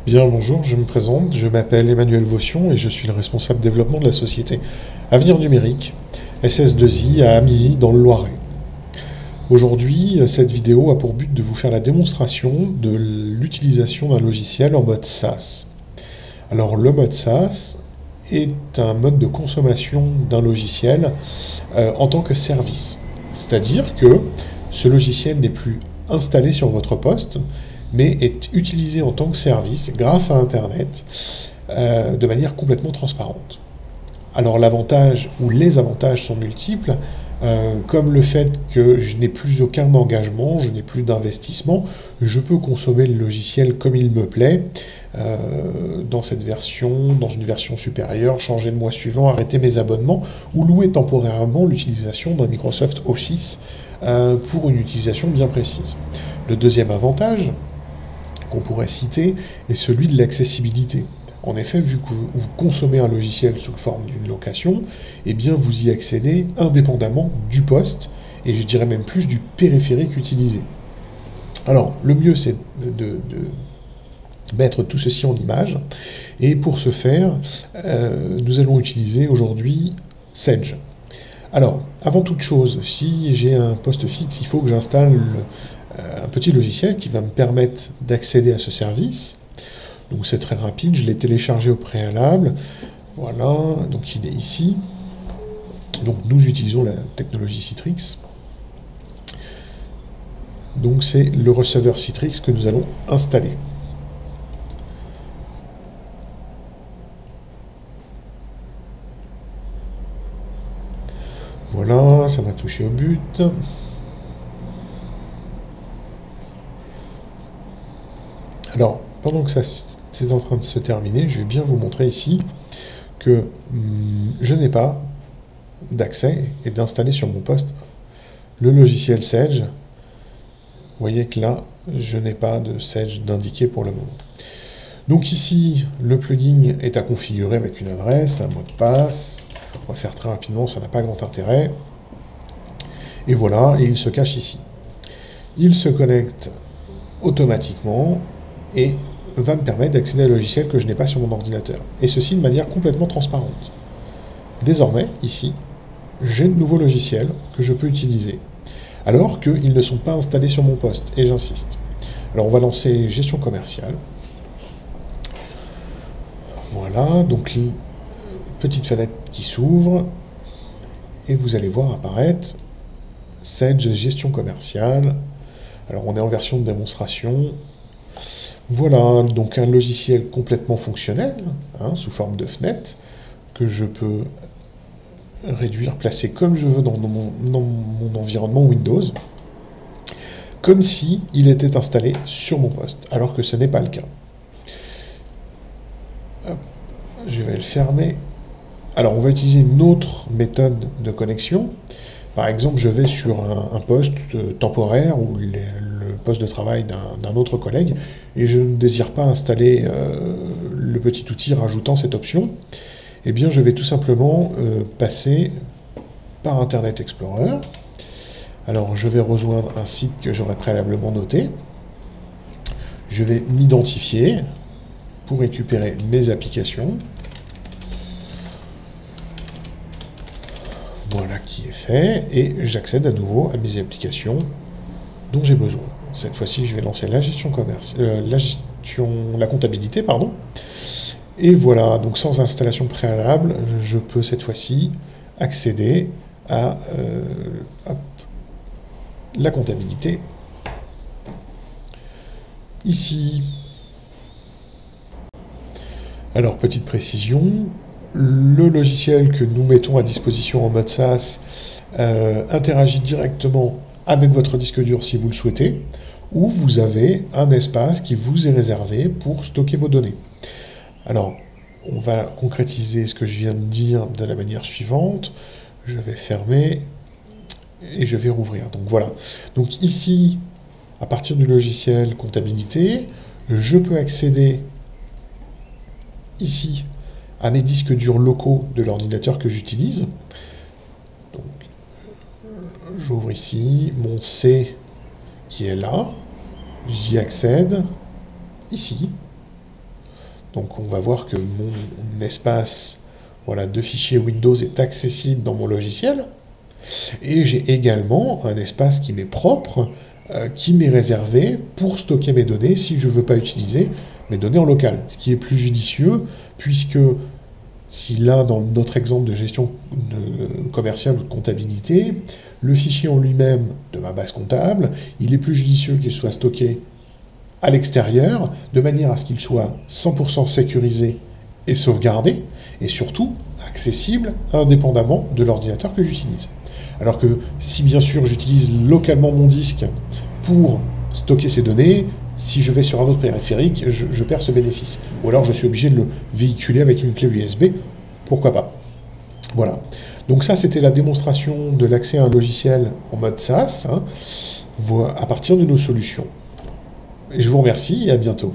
Bien, bonjour, je me présente, je m'appelle Emmanuel Vaution et je suis le responsable développement de la société Avenir Numérique, SS2I à Amilly dans le Loiret. Aujourd'hui, cette vidéo a pour but de vous faire la démonstration de l'utilisation d'un logiciel en mode SaaS. Alors, le mode SaaS est un mode de consommation d'un logiciel en tant que service. C'est-à-dire que ce logiciel n'est plus installé sur votre poste, mais est utilisé en tant que service grâce à Internet de manière complètement transparente. Alors l'avantage ou les avantages sont multiples, comme le fait que je n'ai plus aucun engagement, je n'ai plus d'investissement, je peux consommer le logiciel comme il me plaît, dans cette version, dans une version supérieure, changer le mois suivant, arrêter mes abonnements ou louer temporairement l'utilisation d'un Microsoft Office pour une utilisation bien précise. Le deuxième avantage qu'on pourrait citer est celui de l'accessibilité. En effet, vu que vous consommez un logiciel sous forme d'une location, eh bien vous y accédez indépendamment du poste, et je dirais même plus du périphérique utilisé. Alors, le mieux, c'est de mettre tout ceci en image, et pour ce faire, nous allons utiliser aujourd'hui Sage. Alors, avant toute chose, si j'ai un poste fixe, il faut que j'installe un petit logiciel qui va me permettre d'accéder à ce service. Donc c'est très rapide, je l'ai téléchargé au préalable. Voilà, donc il est ici. Donc nous utilisons la technologie Citrix. Donc c'est le receveur Citrix que nous allons installer. Voilà, ça m'a touché au but. Alors, pendant que ça c'est en train de se terminer, je vais bien vous montrer ici que je n'ai pas d'accès et d'installer sur mon poste le logiciel Sage. Vous voyez que là, je n'ai pas de Sage d'indiqué pour le moment. Donc ici, le plugin est à configurer avec une adresse, un mot de passe. On va faire très rapidement, ça n'a pas grand intérêt. Et voilà, et il se cache ici. Il se connecte automatiquement et va me permettre d'accéder à un logiciel que je n'ai pas sur mon ordinateur. Et ceci de manière complètement transparente. Désormais, ici, j'ai de nouveaux logiciels que je peux utiliser, alors qu'ils ne sont pas installés sur mon poste, et j'insiste. Alors on va lancer gestion commerciale. Voilà, donc petite fenêtre qui s'ouvre, et vous allez voir apparaître Sage gestion commerciale. Alors on est en version de démonstration. Voilà, donc un logiciel complètement fonctionnel, sous forme de fenêtre, que je peux réduire, placer comme je veux dans mon environnement Windows, comme si il était installé sur mon poste, alors que ce n'est pas le cas. Hop, je vais le fermer. Alors, on va utiliser une autre méthode de connexion. Par exemple, je vais sur un poste temporaire ou le poste de travail d'un autre collègue et je ne désire pas installer le petit outil rajoutant cette option. Eh bien, je vais tout simplement passer par Internet Explorer. Alors, je vais rejoindre un site que j'aurais préalablement noté. Je vais m'identifier pour récupérer mes applications. Voilà qui est fait, et j'accède à nouveau à mes applications dont j'ai besoin. Cette fois-ci, je vais lancer la gestion la comptabilité, pardon. Et voilà, donc sans installation préalable, je peux cette fois-ci accéder à la comptabilité. Ici. Alors, petite précision, le logiciel que nous mettons à disposition en mode SaaS interagit directement avec votre disque dur si vous le souhaitez, ou vous avez un espace qui vous est réservé pour stocker vos données. Alors, on va concrétiser ce que je viens de dire de la manière suivante. Je vais fermer et je vais rouvrir. Donc voilà. Donc ici, à partir du logiciel comptabilité, je peux accéder ici à mes disques durs locaux de l'ordinateur que j'utilise. Donc, j'ouvre ici mon C qui est là. J'y accède ici. Donc on va voir que mon espace de fichiers Windows est accessible dans mon logiciel. Et j'ai également un espace qui m'est propre, qui m'est réservé pour stocker mes données si je ne veux pas utiliser mes données en local. Ce qui est plus judicieux, puisque si là, dans notre exemple de gestion commerciale ou de comptabilité, le fichier en lui-même de ma base comptable, il est plus judicieux qu'il soit stocké à l'extérieur, de manière à ce qu'il soit 100% sécurisé et sauvegardé, et surtout accessible indépendamment de l'ordinateur que j'utilise. Alors que si bien sûr j'utilise localement mon disque pour stocker ces données, si je vais sur un autre périphérique, je perds ce bénéfice. Ou alors je suis obligé de le véhiculer avec une clé USB, pourquoi pas. Voilà. Donc ça, c'était la démonstration de l'accès à un logiciel en mode SaaS, à partir de nos solutions. Je vous remercie et à bientôt.